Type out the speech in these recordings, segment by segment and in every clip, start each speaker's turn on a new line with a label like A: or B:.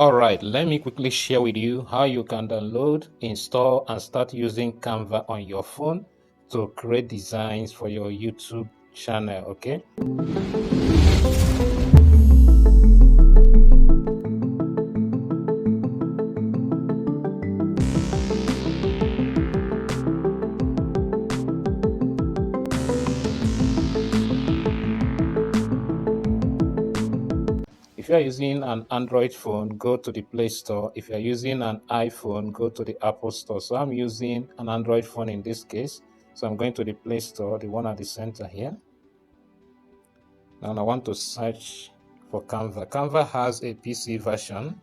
A: Alright, let me quickly share with you how you can download, install, and start using Canva on your phone to create designs for your YouTube channel, okay? If you are using an Android phone, go to the Play Store. If you are using an iPhone, go to the Apple Store. So I'm using an Android phone in this case. So I'm going to the Play Store, the one at the center here. Now I want to search for Canva. Canva has a PC version,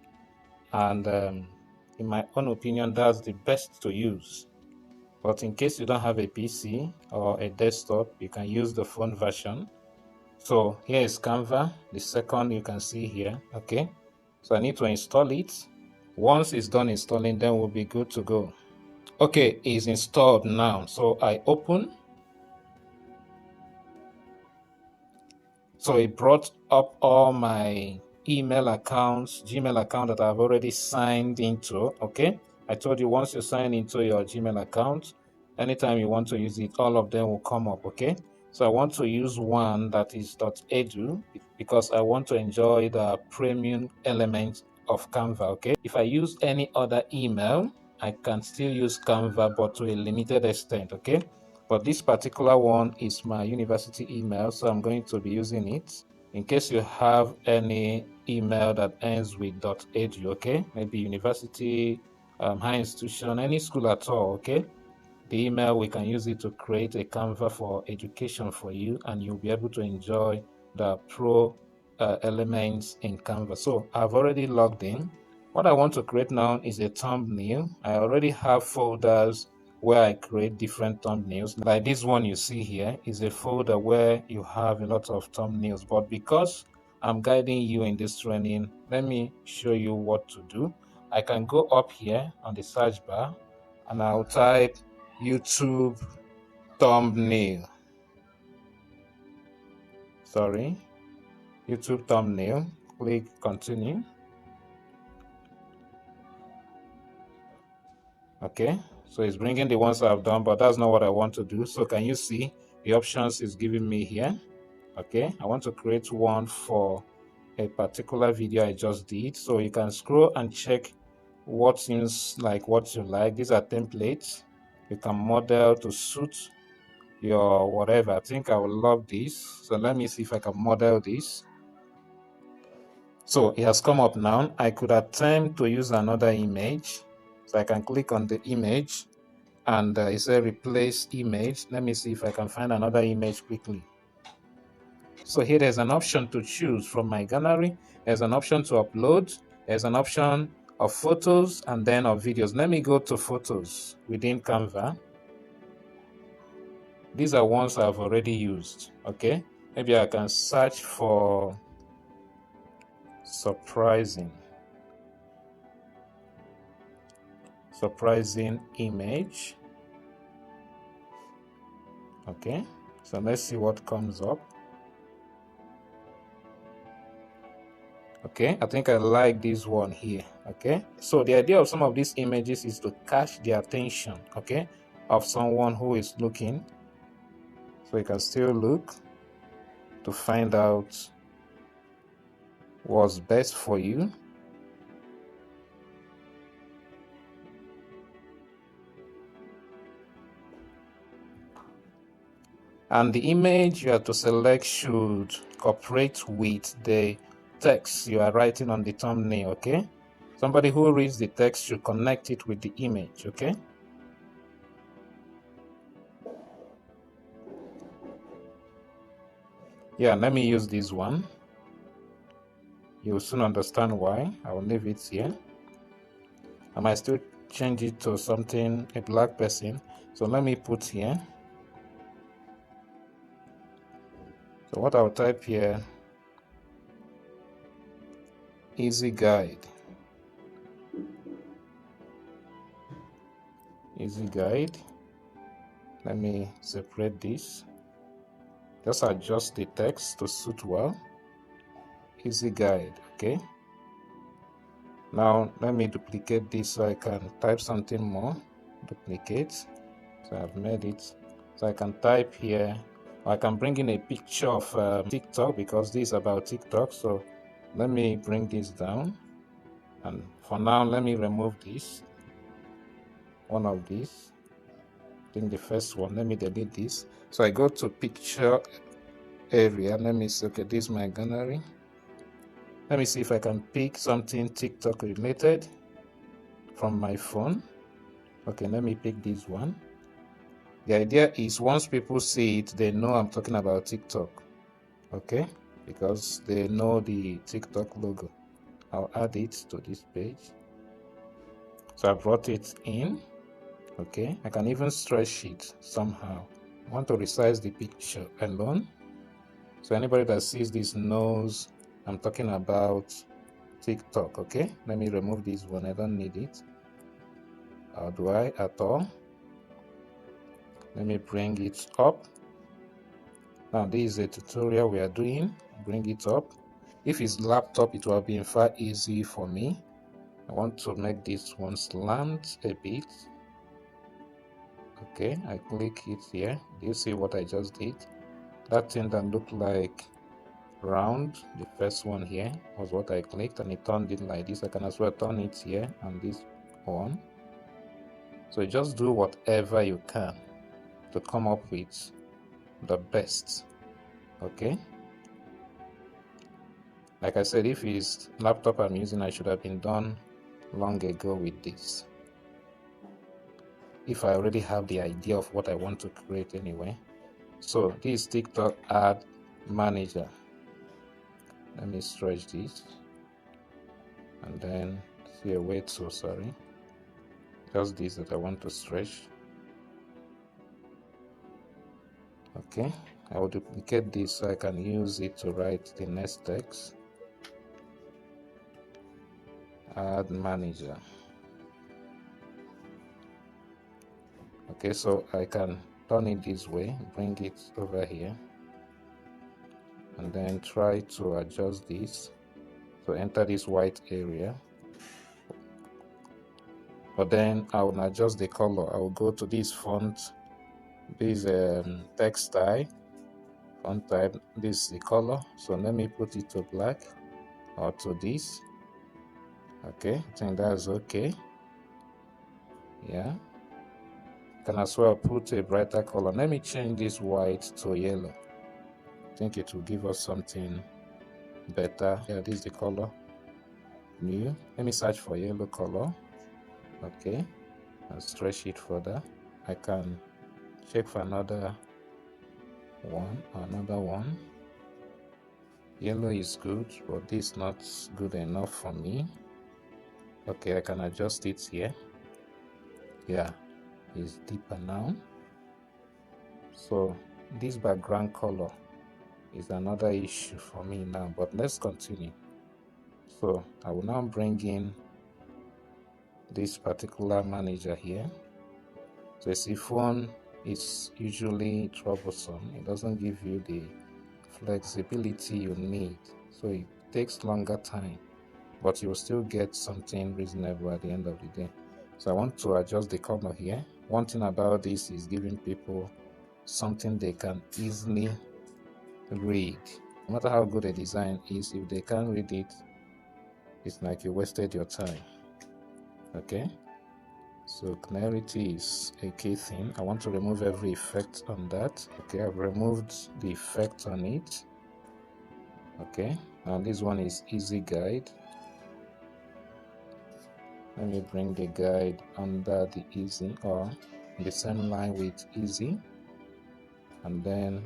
A: and in my own opinion, that's the best to use. But in case you don't have a PC or a desktop, you can use the phone version. So here is Canva, the second you can see here, okay? So I need to install it. Once it's done installing, then we'll be good to go. Okay, it's installed now. So I open. So it brought up all my email accounts, Gmail account that I've already signed into, okay? I told you once you sign into your Gmail account, anytime you want to use it, all of them will come up, okay? So I want to use one that is .edu because I want to enjoy the premium element of Canva, okay? If I use any other email, I can still use Canva, but to a limited extent, okay? But this particular one is my university email, so I'm going to be using it. In case you have any email that ends with .edu, okay? Maybe university, high institution, any school at all, okay? The email, we can use it to create a Canva for education for you, and you'll be able to enjoy the pro elements in Canva. So I've already logged in. What I want to create now is a thumbnail. I already have folders where I create different thumbnails. Like this one you see here is a folder where you have a lot of thumbnails. But because I'm guiding you in this training, let me show you what to do. I can go up here on the search bar and I'll type YouTube thumbnail. Sorry, YouTube thumbnail. Click continue. Okay, so it's bringing the ones I've done, but that's not what I want to do. So can you see the options is giving me here? Okay, I want to create one for a particular video I just did. So you can scroll and check what seems like what you like. These are templates. You can model to suit your whatever. I think I will love this. So let me see if I can model this. So it has come up now. I could attempt to use another image. So I can click on the image and it says replace image. Let me see if I can find another image quickly. So here there's an option to choose from my gallery. There's an option to upload. There's an option of photos and then of videos. Let me go to photos within Canva. These are ones I've already used, okay? Maybe I can search for surprising image. Okay, so let's see what comes up. Okay, I think I like this one here. Okay, so the idea of some of these images is to catch the attention, okay, of someone who is looking. So you can still look to find out what's best for you. And the image you have to select should cooperate with the text you are writing on the thumbnail, okay? Somebody who reads the text should connect it with the image, okay? Yeah, let me use this one. You'll soon understand why. I will leave it here. I might still change it to something, a black person. So let me put here. So what I'll type here, easy guide. Easy guide. Let me separate this. Just adjust the text to suit well. Easy guide, okay? Now let me duplicate this so I can type something more. Duplicate. So I've made it. So I can type here. I can bring in a picture of TikTok, because this is about TikTok. So let me bring this down. And for now, let me remove this. One of these. I think the first one. Let me delete this. So I go to picture area. Let me see. Okay, this is my gallery. Let me see if I can pick something TikTok related from my phone. Okay, let me pick this one. The idea is once people see it, they know I'm talking about TikTok. Okay, because they know the TikTok logo. I'll add it to this page. So I brought it in. Okay, I can even stretch it somehow. I want to resize the picture alone. So anybody that sees this knows I'm talking about TikTok. Okay, let me remove this one. I don't need it. How do I at all? Let me bring it up. Now this is a tutorial we are doing. Bring it up. If it's laptop, it will be in fact easy for me. I want to make this one slant a bit. Okay, I click it here. Do you see what I just did? That thing that looked like round, the first one here, was what I clicked, and it turned it like this. I can as well turn it here and this one. So just do whatever you can to come up with the best. Okay, like I said, if it's laptop I'm using, I should have been done long ago with this, if I already have the idea of what I want to create anyway. So this is TikTok ad manager. Let me stretch this and then see a way to, sorry, just this that I want to stretch. Okay, I will duplicate this so I can use it to write the next text. Ad manager. Okay, so I can turn it this way, bring it over here, and then try to adjust this to enter this white area. But then I will adjust the color. I will go to this font, this text style, font type, this is the color. So let me put it to black or to this. Okay, I think that's okay. Yeah, can as well put a brighter color. Let me change this white to yellow. I think it will give us something better. Yeah, this is the color. New. Let me search for yellow color. Okay, and stretch it further. I can check for another one. Yellow is good, but this is not good enough for me. Okay, I can adjust it here. Yeah, it's deeper now. So this background color is another issue for me now, but let's continue. So I will now bring in this particular manager here. So a phone is usually troublesome. It doesn't give you the flexibility you need, so it takes longer time, but you'll still get something reasonable at the end of the day. So I want to adjust the color here. One thing about this is giving people something they can easily read. No matter how good a design is, if they can't read it, it's like you wasted your time. Okay, so clarity is a key thing. I want to remove every effect on that. Okay, I've removed the effect on it. Okay, now this one is easy guide. Let me bring the guide under the easy, or the same line with easy, and then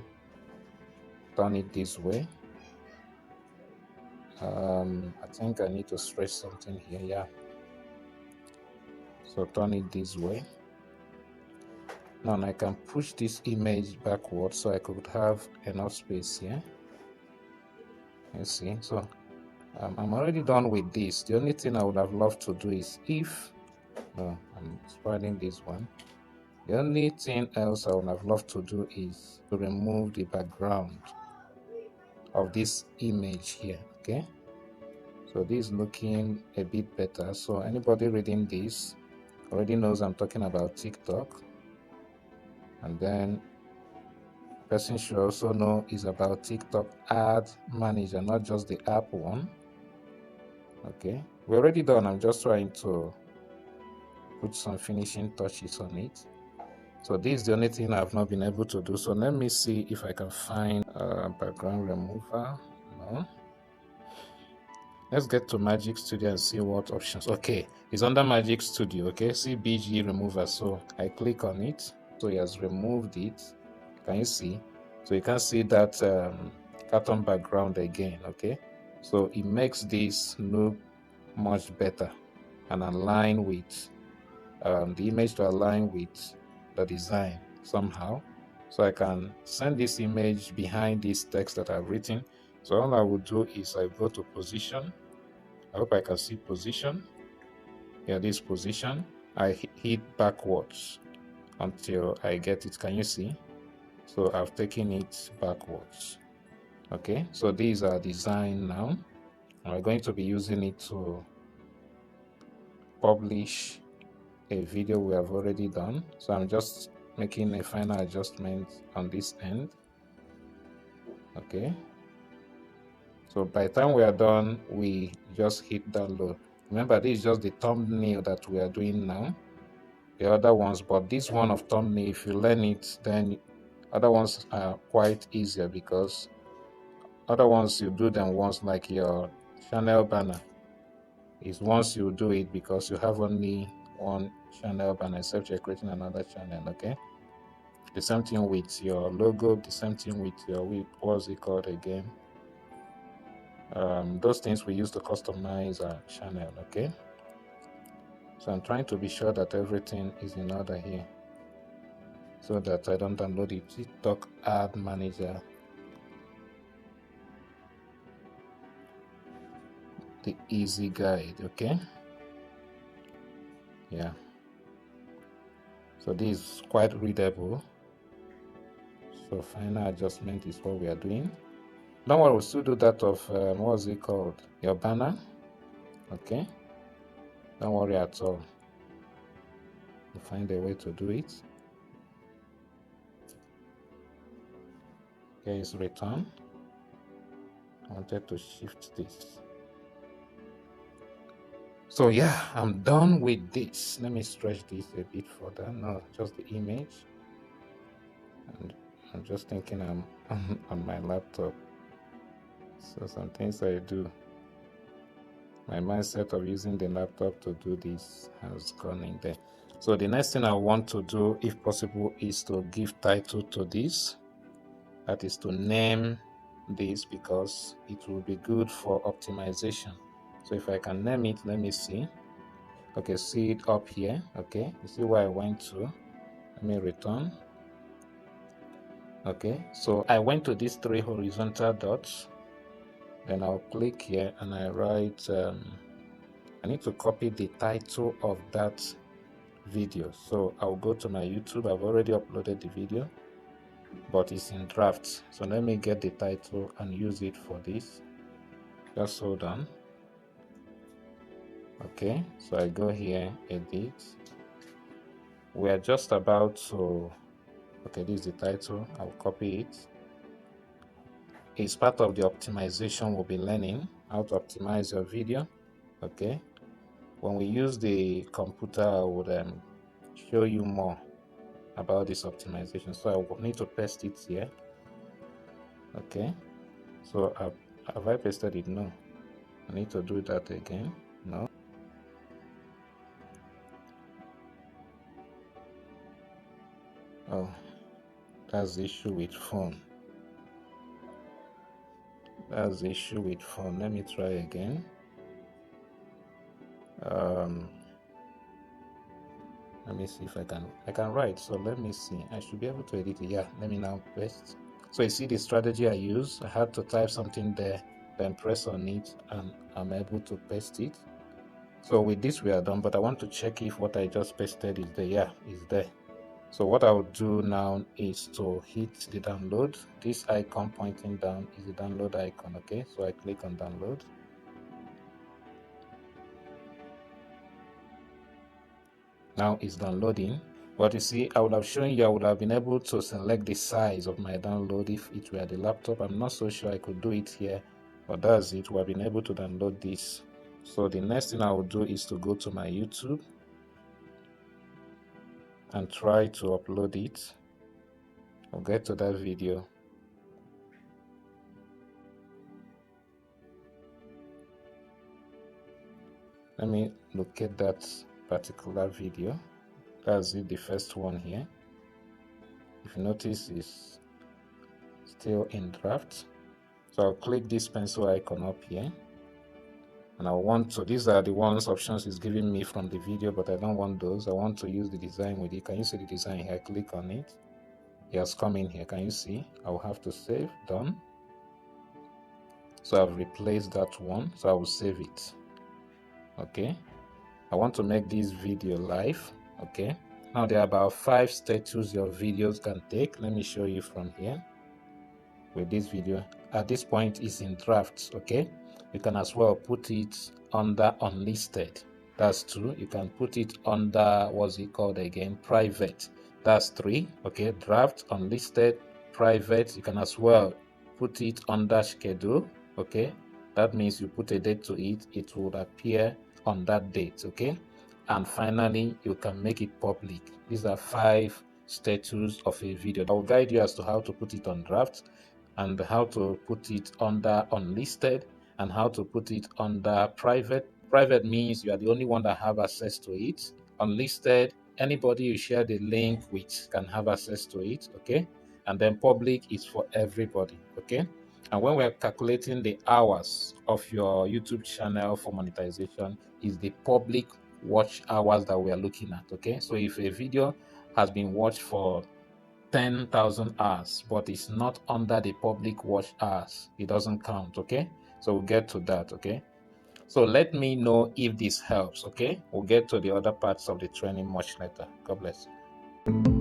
A: turn it this way. I think I need to stretch something here. Yeah, so turn it this way. Now I can push this image backwards so I could have enough space here. You see, so I'm already done with this. The only thing I would have loved to do is if I'm spoiling this one. The only thing else I would have loved to do is to remove the background of this image here. Okay, So this is looking a bit better. So anybody reading this already knows I'm talking about TikTok. And then person should also know is about TikTok ad manager, not just the app one. Okay, we're already done. I'm just trying to put some finishing touches on it. So this is the only thing I've not been able to do. So let me see if I can find background remover. No. Let's get to Magic Studio and see what options. Okay, it's under Magic Studio. Okay, see BG remover. So I click on it. So he has removed it. Can you see? So you can see that cartoon background again. Okay, so it makes this look much better and align with the image to align with the design somehow. So I can send this image behind this text that I've written. So all I would do is I go to position. I hope I can see position. Yeah, this position. I hit backwards until I get it. Can you see? So I've taken it backwards. Okay, so these are design now. We're going to be using it to publish a video we have already done. So I'm just making a final adjustment on this end. Okay, so by the time we are done, we just hit download. Remember, this is just the thumbnail that we are doing now. The other ones, but this one of thumbnail, if you learn it, then other ones are quite easier, because other ones you do them once, like your channel banner is once you do it, because you have only one channel banner except you're creating another channel. Okay, the same thing with your logo, the same thing with your, what's it called again, those things we use to customize our channel. Okay, so I'm trying to be sure that everything is in order here so that I don't download the TikTok ad manager, the easy guide. Okay, yeah, so this is quite readable. So final adjustment is what we are doing. Don't worry, we'll still do that of what's it called, your banner. Okay, don't worry at all, we'll find a way to do it. Here is return. I wanted to shift this. So yeah, I'm done with this. Let me stretch this a bit further. No, just the image. And I'm just thinking I'm on my laptop. So some things I do, my mindset of using the laptop to do this has gone in there. So the next thing I want to do, if possible, is to give title to this. That is to name this, because it will be good for optimization. So if I can name it, let me see. Okay, see it up here. Okay, you see where I went to. Let me return. Okay, so I went to these three horizontal dots. Then I'll click here and I write, I need to copy the title of that video. So I'll go to my YouTube. I've already uploaded the video, but it's in drafts. So let me get the title and use it for this. Just hold on. Okay, so I go here, edit. We are just about to, okay, this is the title. I'll copy it. It's part of the optimization. We'll be learning how to optimize your video. Okay, when we use the computer, I would show you more about this optimization. So I will need to paste it here. Okay, so have I pasted it? No, I need to do that again. No. Oh, that's the issue with phone. That's the issue with phone. Let me try again. Let me see if I can write. So let me see. I should be able to edit it. Yeah, let me now paste. So you see the strategy I use. I had to type something there, then press on it, and I'm able to paste it. So with this we are done, but I want to check if what I just pasted is there. Yeah, it's there. So what I will do now is to hit the download. This icon pointing down is the download icon. Okay, so I click on download. Now it's downloading. But you see, I would have shown you, I would have been able to select the size of my download if it were the laptop. I'm not so sure I could do it here, but that's it. We have been able to download this. So the next thing I will do is to go to my YouTube and try to upload it. I'll get to that video. Let me locate that particular video. That's it, the first one here. If you notice, it's still in draft. So I'll click this pencil icon up here, and I want to, these are the ones options it's giving me from the video, but I don't want those. I want to use the design with it. Can you see the design here? Click on it. It has come in here. Can you see? I will have to save. Done. So I've replaced that one, so I will save it. Okay, I want to make this video live. Okay, now there are about 5 status your videos can take. Let me show you from here. With this video, at this point is in drafts. Okay, you can as well put it under unlisted. That's 2. You can put it under, what's it called again, private. That's 3. Okay, draft, unlisted, private. You can as well put it under schedule. Okay, that means you put a date to it, it will appear on that date. Okay, and finally you can make it public. These are 5 status of a video. I will guide you as to how to put it on draft, and how to put it under unlisted, and how to put it under private. Private means you are the only one that have access to it. Unlisted, anybody you share the link with can have access to it. Okay, and then public is for everybody. Okay, and when we're calculating the hours of your YouTube channel for monetization, is the public watch hours that we are looking at. Okay, so if a video has been watched for 10,000 hours, but it's not under the public watch hours, it doesn't count. Okay, so we'll get to that. Okay, so let me know if this helps. Okay, we'll get to the other parts of the training much later. God bless you.